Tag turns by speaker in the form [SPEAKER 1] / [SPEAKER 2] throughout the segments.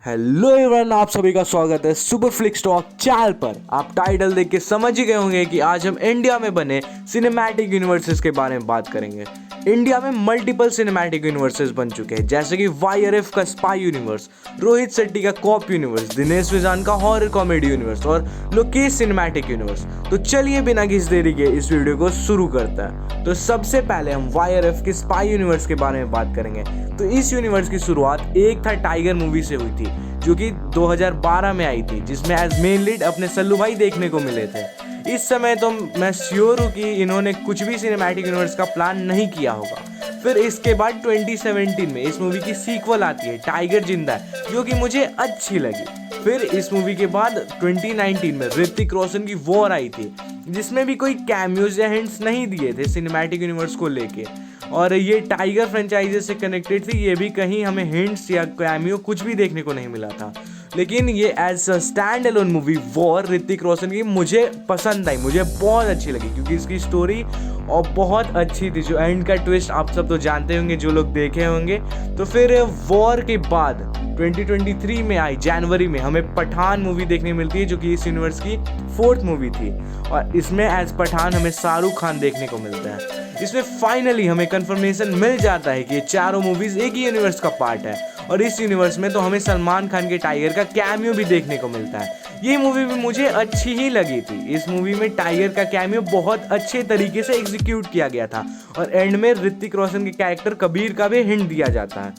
[SPEAKER 1] Hello everyone, आप सभी का स्वागत है सुपर फ्लिक्स टॉक चैनल पर। आप टाइटल देख के समझ ही गए होंगे कि आज हम इंडिया में बने सिनेमैटिक यूनिवर्सेस के बारे में बात करेंगे। इंडिया में मल्टीपल सिनेमैटिक यूनिवर्सेस बन चुके हैं, जैसे कि वाईआरएफ का स्पाई यूनिवर्स, रोहित शेट्टी का कॉप यूनिवर्स, दिनेश विजान का हॉरर कॉमेडी यूनिवर्स और लोकेश सिनेमैटिक यूनिवर्स। तो चलिए बिना किसी देरी के इस वीडियो को शुरू करते हैं। तो सबसे पहले हम वाईआरएफ के स्पाई यूनिवर्स के बारे में बात करेंगे। तो इस यूनिवर्स की शुरुआत एक था टाइगर मूवी से हुई थी, जो कि 2012 में आई थी, जिसमें एज मेन लीड अपने सल्लू भाई देखने को मिले थे। इस समय तो मैं श्योर हूँ कि इन्होंने कुछ भी सिनेमैटिक यूनिवर्स का प्लान नहीं किया होगा। फिर इसके बाद 2017 में इस मूवी की सीक्वल आती है टाइगर जिंदा है, जो कि मुझे अच्छी लगी। फिर इस मूवी के बाद 2019 में ऋतिक रोशन की वॉर आई थी, जिसमें भी कोई कैमियोज या हिंट्स नहीं दिए थे सिनेमैटिक यूनिवर्स को लेके, और ये टाइगर फ्रेंचाइजी से कनेक्टेड थी। ये भी कहीं हमें हिंट्स या कैमियो कुछ भी देखने को नहीं मिला था। लेकिन ये as a standalone movie War Hrithik Roshan की मुझे पसंद आई, मुझे बहुत अच्छी लगी, क्योंकि इसकी स्टोरी और बहुत अच्छी थी। जो एंड का ट्विस्ट आप सब तो जानते होंगे, जो लोग देखे होंगे। तो फिर वॉर के बाद 2023 में आई जनवरी में हमें पठान मूवी देखने मिलती है, जो कि इस यूनिवर्स की 4th मूवी थी, और इसमें एज पठान हमें शाहरुख खान देखने को मिलता है। इसमें फाइनली हमें कंफर्मेशन मिल जाता है कि ये चारों मूवीज एक ही यूनिवर्स का पार्ट है, और इस यूनिवर्स में तो हमें सलमान खान के टाइगर का कैमियो भी देखने को मिलता है। ये मूवी भी मुझे अच्छी ही लगी थी। इस मूवी में टाइगर का कैमियो बहुत अच्छे तरीके से एग्जीक्यूट किया गया था, और एंड में ऋतिक रोशन के कैरेक्टर कबीर का भी हिंट दिया जाता है।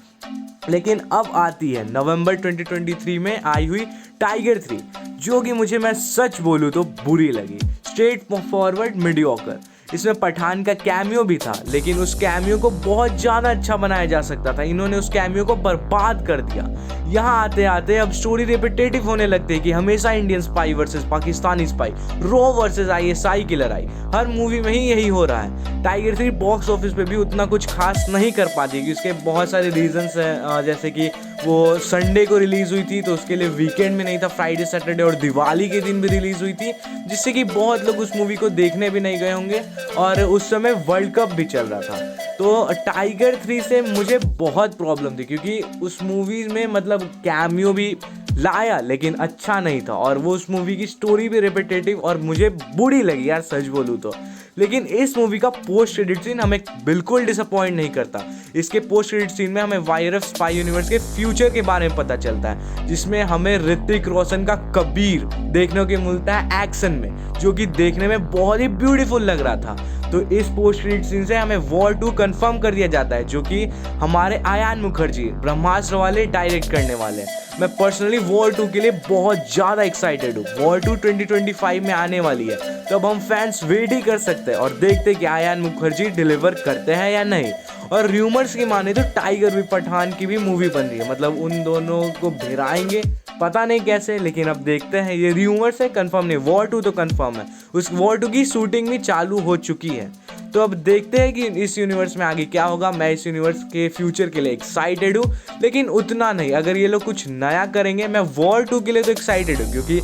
[SPEAKER 1] लेकिन अब आती है नवंबर 2023 में आई हुई टाइगर 3, जो कि मुझे, मैं सच बोलूँ तो बुरी लगी। Straight forward mediocre. इसमें पठान का कैमियो भी था, लेकिन उस कैमियो को बहुत ज़्यादा अच्छा बनाया जा सकता था। इन्होंने उस कैमियो को बर्बाद कर दिया। यहाँ आते आते अब स्टोरी रिपीटेटिव होने लगती है कि हमेशा Indian spy versus Pakistani spy, raw versus ISI की लड़ाई। हर मूवी में ही यही हो रहा है। टाइगर 3 बॉक्स ऑफिस पे भी उतना कुछ खास नहीं कर पाती, क्योंकि उसके बहुत सारे रीजंस हैं, जैसे कि वो संडे को रिलीज़ हुई थी, तो उसके लिए वीकेंड में नहीं था, फ्राइडे सैटरडे और दिवाली के दिन भी रिलीज़ हुई थी, जिससे कि बहुत लोग उस मूवी को देखने भी नहीं गए होंगे, और उस समय वर्ल्ड कप भी चल रहा था। तो टाइगर 3 से मुझे बहुत प्रॉब्लम थी, क्योंकि उस मूवी में मतलब कैमियो भी लाया, लेकिन अच्छा नहीं था, और वो उस मूवी की स्टोरी भी रिपीटेटिव और मुझे बुरी लगी यार, सच बोलूँ तो। लेकिन इस मूवी का पोस्ट क्रेडिट सीन हमें बिल्कुल डिसअपॉइंट नहीं करता। इसके पोस्ट क्रेडिट सीन में हमें वाईआरएफ स्पाई यूनिवर्स के फ्यूचर के बारे में पता चलता है, जिसमें हमें ऋतिक रोशन का कबीर देखने को मिलता है एक्शन में, जो कि देखने में बहुत ही ब्यूटीफुल लग रहा था। तो इस पोस्ट क्रेडिट सीन से हमें वॉर 2 कंफर्म कर दिया जाता है, जो कि हमारे आयान मुखर्जी ब्रह्मास्त्र वाले डायरेक्ट करने वाले हैं। मैं पर्सनली वॉर 2 के लिए बहुत ज़्यादा एक्साइटेड हूँ। वॉर 2 2025 में आने वाली है, तो अब हम फैंस वेट ही कर सकते हैं और देखते हैं कि आयान मुखर्जी डिलीवर करते हैं या नहीं। और र्यूमर्स की माने तो टाइगर भी पठान की भी मूवी बन रही है, मतलब उन दोनों को भिड़ाएंगे, पता नहीं कैसे, लेकिन अब देखते हैं। ये र्यूमर्स है, कंफर्म नहीं। वॉर 2 तो कंफर्म है, उस वॉर 2 की शूटिंग भी चालू हो चुकी है। तो अब देखते हैं कि इस यूनिवर्स में आगे क्या होगा। मैं इस यूनिवर्स के फ्यूचर के लिए एक्साइटेड हूँ, लेकिन उतना नहीं। अगर ये लोग कुछ नया करेंगे, मैं वॉर 2 के लिए तो एक्साइटेड हूँ, क्योंकि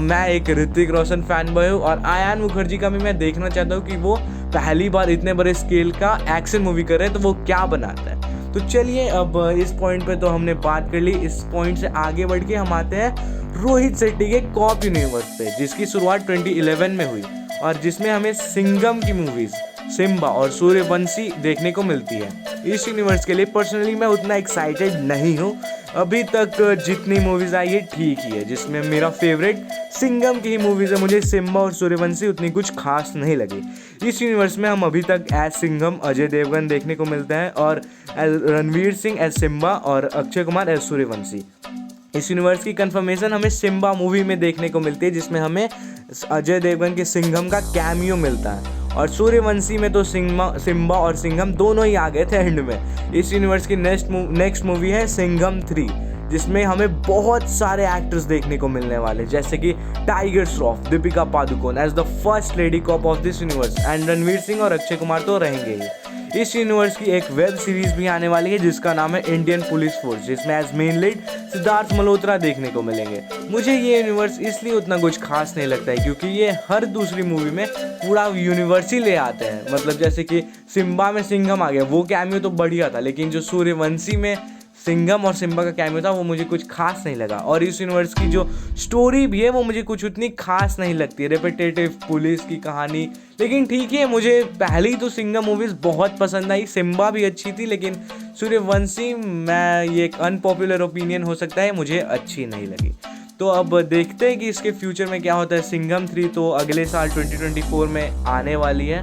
[SPEAKER 1] मैं एक ऋतिक रोशन फैन बॉय हूँ, और आयान मुखर्जी का भी मैं देखना चाहता हूँ कि वो पहली बार इतने बड़े स्केल का एक्शन मूवी कर रहे हैं, तो वो क्या बनाता है। तो चलिए, अब इस पॉइंट पे तो हमने बात कर ली। इस पॉइंट से आगे बढ़ के हम आते हैं रोहित शेट्टी के कॉप यूनिवर्स पे, जिसकी शुरुआत 2011 में हुई, और जिसमें हमें सिंघम की मूवीज़ सिम्बा और सूर्यवंशी देखने को मिलती है। इस यूनिवर्स के लिए पर्सनली मैं उतना एक्साइटेड नहीं हूँ। अभी तक जितनी मूवीज़ आई है ठीक ही है, जिसमें मेरा फेवरेट सिंघम की ही मूवीज़ है। मुझे सिम्बा और सूर्यवंशी उतनी कुछ खास नहीं लगी। इस यूनिवर्स में हम अभी तक एज सिंघम अजय देवगन देखने को मिलते हैं, और रणवीर सिंह एज सिम्बा और अक्षय कुमार एज सूर्यवंशी। इस यूनिवर्स की कंफर्मेशन हमें सिम्बा मूवी में देखने को मिलती है, जिसमें हमें अजय देवगन के सिंघम का कैमियो मिलता है, और सूर्यवंशी में तो सिम्बा और सिंघम दोनों ही आ गए थे एंड में। इस यूनिवर्स की नेक्स्ट मूवी है सिंघम 3, जिसमें हमें बहुत सारे एक्टर्स देखने को मिलने वाले, जैसे कि Tiger Shroff, Deepika Padukone as the first lady cop of this universe, and Ranveer Singh और अक्षय कुमार तो रहेंगे ही। इस यूनिवर्स की एक वेब सीरीज भी आने वाली है, जिसका नाम है इंडियन पुलिस फोर्स, जिसमें as main lead Siddharth Malhotra देखने को मिलेंगे। मुझे ये यूनिवर्स इसलिए उतना कुछ खास नहीं लगता है, क्योंकि ये हर दूसरी मूवी में पूरा यूनिवर्स ही ले आते हैं। मतलब जैसे कि सिम्बा में सिंघम आ गया, वो कैमियो तो बढ़िया था, लेकिन जो सूर्यवंशी में सिंघम और सिम्बा का कैमियो था वो मुझे कुछ खास नहीं लगा। और इस यूनिवर्स की जो स्टोरी भी है वो मुझे कुछ उतनी खास नहीं लगती, रिपीटेटिव पुलिस की कहानी। लेकिन ठीक है, मुझे पहली तो सिंघम मूवीज़ बहुत पसंद आई, सिम्बा भी अच्छी थी, लेकिन सूर्यवंशी, मैं ये एक अनपॉपुलर ओपिनियन हो सकता है, मुझे अच्छी नहीं लगी। तो अब देखते हैं कि इसके फ्यूचर में क्या होता है। सिंघम 3 तो अगले साल 2024 में आने वाली है।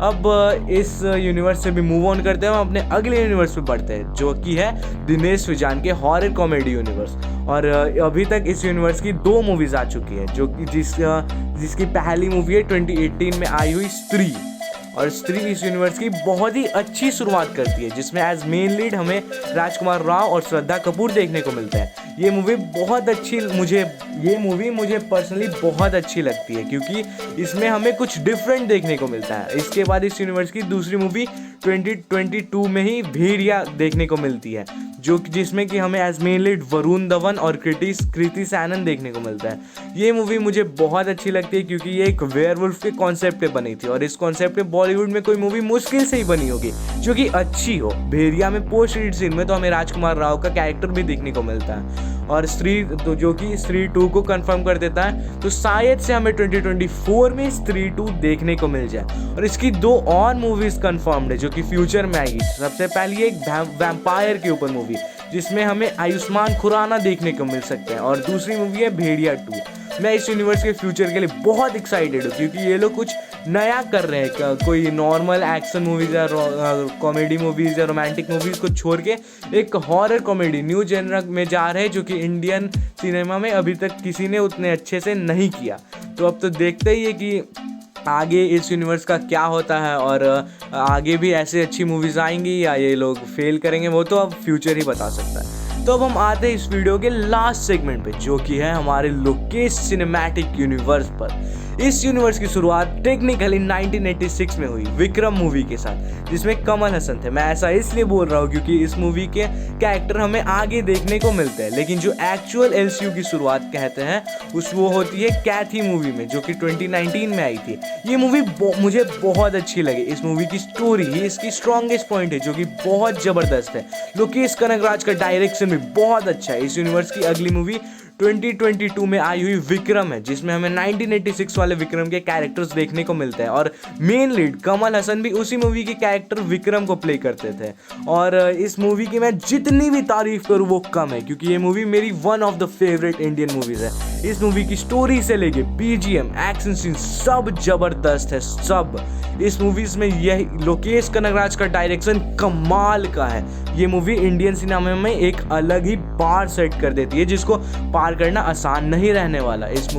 [SPEAKER 1] अब इस यूनिवर्स से भी मूव ऑन करते हैं, हम अपने अगले यूनिवर्स पे बढ़ते हैं जो कि है दिनेश विजान के हॉरर कॉमेडी यूनिवर्स। और अभी तक इस यूनिवर्स की 2 मूवीज़ आ चुकी है, जो कि जिसकी पहली मूवी है 2018 में आई हुई स्त्री। और स्त्री इस यूनिवर्स की बहुत ही अच्छी शुरुआत करती है, जिसमें एज मेन लीड हमें राजकुमार राव और श्रद्धा कपूर देखने को मिलता है। ये मूवी मुझे पर्सनली बहुत अच्छी लगती है, क्योंकि इसमें हमें कुछ डिफरेंट देखने को मिलता है। इसके बाद इस यूनिवर्स की दूसरी मूवी 2022 में ही भेड़िया देखने को मिलती है, जिसमें कि हमें as main lead Varun Dhawan और कृति सैनन देखने को मिलता है। ये मूवी मुझे बहुत अच्छी लगती है, क्योंकि ये एक वेयरवुल्फ के कॉन्सेप्ट पे बनी थी, और इस कॉन्सेप्ट पे बॉलीवुड में कोई मूवी मुश्किल से ही बनी होगी जो कि अच्छी हो। भेड़िया में पोस्ट क्रेडिट सीन में तो हमें राजकुमार राव का कैरेक्टर भी देखने को मिलता है, और स्त्री तो जो कि स्त्री 2 को कंफर्म कर देता है। तो शायद से हमें 2024 में स्त्री 2 देखने को मिल जाए। और इसकी 2 और मूवीज कंफर्म्ड है जो कि फ्यूचर में आएगी। सबसे पहली एक वैम्पायर के ऊपर मूवी, जिसमें हमें आयुष्मान खुराना देखने को मिल सकते हैं, और दूसरी मूवी है भेड़िया 2। मैं इस यूनिवर्स के फ्यूचर के लिए बहुत एक्साइटेड हूँ, क्योंकि ये लोग कुछ नया कर रहे हैं। कोई नॉर्मल एक्शन मूवीज़ या कॉमेडी मूवीज़ या रोमांटिक मूवीज़ को छोड़ के एक हॉरर कॉमेडी न्यू जेनर में जा रहे हैं, जो कि इंडियन सिनेमा में अभी तक किसी ने उतने अच्छे से नहीं किया। तो अब तो देखते ही है कि आगे इस यूनिवर्स का क्या होता है, और आगे भी ऐसे अच्छी मूवीज़ आएंगी या ये लोग फेल करेंगे, वो तो अब फ्यूचर ही बता सकता है। तो अब हम आते हैं इस वीडियो के लास्ट सेगमेंट पे, जो कि है हमारे लोकेश सिनेमैटिक यूनिवर्स पर। इस यूनिवर्स की शुरुआत टेक्निकली 1986 में हुई विक्रम मूवी के साथ, जिसमें कमल हसन थे। मैं ऐसा इसलिए बोल रहा हूँ क्योंकि इस मूवी के कैरेक्टर हमें आगे देखने को मिलते हैं, लेकिन जो एक्चुअल एलसीयू की शुरुआत कहते हैं वो होती है कैथी मूवी में, जो कि 2019 में आई थी। ये मूवी मुझे बहुत अच्छी लगी। इस मूवी की स्टोरी ही इसकी स्ट्रॉन्गेस्ट पॉइंट है, जो कि बहुत ज़बरदस्त है। लोकेश कनगराज का डायरेक्शन भी बहुत अच्छा है। इस यूनिवर्स की अगली मूवी 2022 में आई हुई विक्रम है, जिसमें हमें 1986 वाले विक्रम के कैरेक्टर्स देखने को मिलते हैं, और मेन लीड कमल हसन भी उसी मूवी के कैरेक्टर विक्रम को प्ले करते थे। और इस मूवी की मैं जितनी भी तारीफ करूँ वो कम है, क्योंकि ये मूवी मेरी one of the favourite Indian movies है। इस मूवी की स्टोरी से लेके बीजीएम, एक्शन सीन सब जबरदस्त है, सब। इस मूवीज में यही लोकेश कनगराज का डायरेक्शन कमाल का है। ये मूवी इंडियन सिनेमा में एक अलग ही बार सेट कर देती है, जिसको पार करना आसान नहीं रहने वाला। इस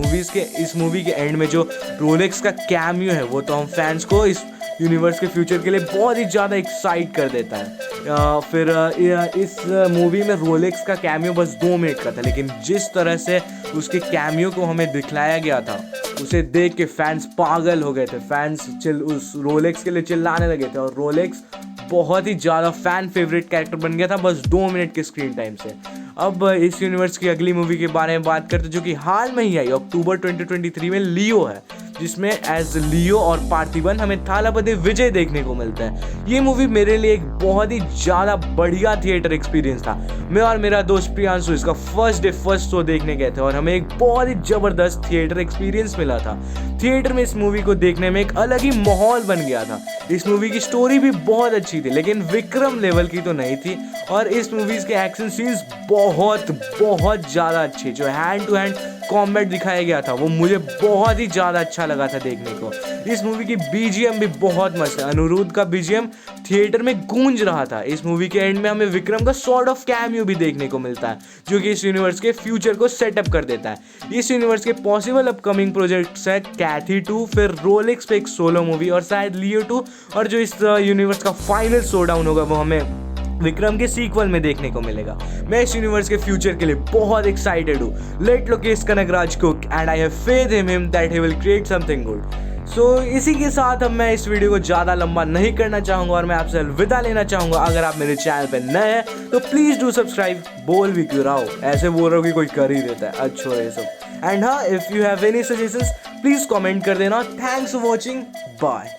[SPEAKER 1] मूवी के एंड में जो रोलेक्स का कैमियो है, वो तो हम फैंस को इस यूनिवर्स के फ्यूचर के लिए बहुत ही ज़्यादा एक्साइट कर देता है। फिर इस मूवी में रोलेक्स का कैमियो बस 2 मिनट का था, लेकिन जिस तरह से उसके कैमियो को हमें दिखलाया गया था, उसे देख के फैंस पागल हो गए थे। फैंस उस रोलेक्स के लिए चिल्लाने लगे थे, और रोलेक्स बहुत ही ज़्यादा फैन फेवरेट कैरेक्टर बन गया था बस 2 मिनट के स्क्रीन टाइम से। अब इस यूनिवर्स की अगली मूवी के बारे में बात करते, जो कि हाल में ही आई अक्टूबर 2023 में, लियो है, जिसमें एज लियो और पार्थिबन हमें थालापति विजय देखने को मिलता है। ये मूवी मेरे लिए एक बहुत ही ज़्यादा बढ़िया थिएटर एक्सपीरियंस था। मैं और मेरा दोस्त प्रियांशु इसका फर्स्ट शो देखने गए थे, और हमें एक बहुत ही ज़बरदस्त थिएटर एक्सपीरियंस मिला था। थिएटर में इस मूवी को देखने में एक अलग ही माहौल बन गया था। इस मूवी की स्टोरी भी बहुत अच्छी थी, लेकिन विक्रम लेवल की तो नहीं थी। और इस मूवीज़ के एक्शन सीन्स बहुत ज़्यादा अच्छे, जो हैंड टू हैंड कॉम्बैट दिखाया गया था, वो मुझे बहुत ही ज़्यादा अच्छा लगा था देखने को। इस मूवी की बीजीएम भी बहुत मस्त है। अनिरुद्ध का बीजीएम थिएटर में गूंज रहा था। इस मूवी के एंड में हमें विक्रम का सॉर्ट ऑफ कैमियो भी देखने को मिलता है, जो कि इस यूनिवर्स के फ्यूचर को सेटअप कर देता है। इस यूनिवर्स के पॉसिबल अपकमिंग प्रोजेक्ट्स है कैथी 2, फिर रोलेक्स पे एक सोलो मूवी, और शायद लियो 2, और जो इस यूनिवर्स का फाइनल शोडाउन होगा वो हमें विक्रम के सीक्वल में देखने को मिलेगा। मैं इस यूनिवर्स के फ्यूचर के लिए बहुत एक्साइटेड हूँ। Let Lokesh Kanagaraj cook and I have faith in him that he will create something good. So इसी के साथ अब मैं इस वीडियो को ज़्यादा लंबा नहीं करना चाहूँगा, और मैं आपसे अलविदा लेना चाहूँगा। अगर आप मेरे चैनल पे नए हैं तो प्लीज़ डू सब्सक्राइब। बोल भी क्यों रहा हो, ऐसे बोल रहा हूँ कि कोई कर ही देता है। अच्छा ये सब। एंड हाँ, if you have any suggestions please comment कर देना। Thanks for watching, bye.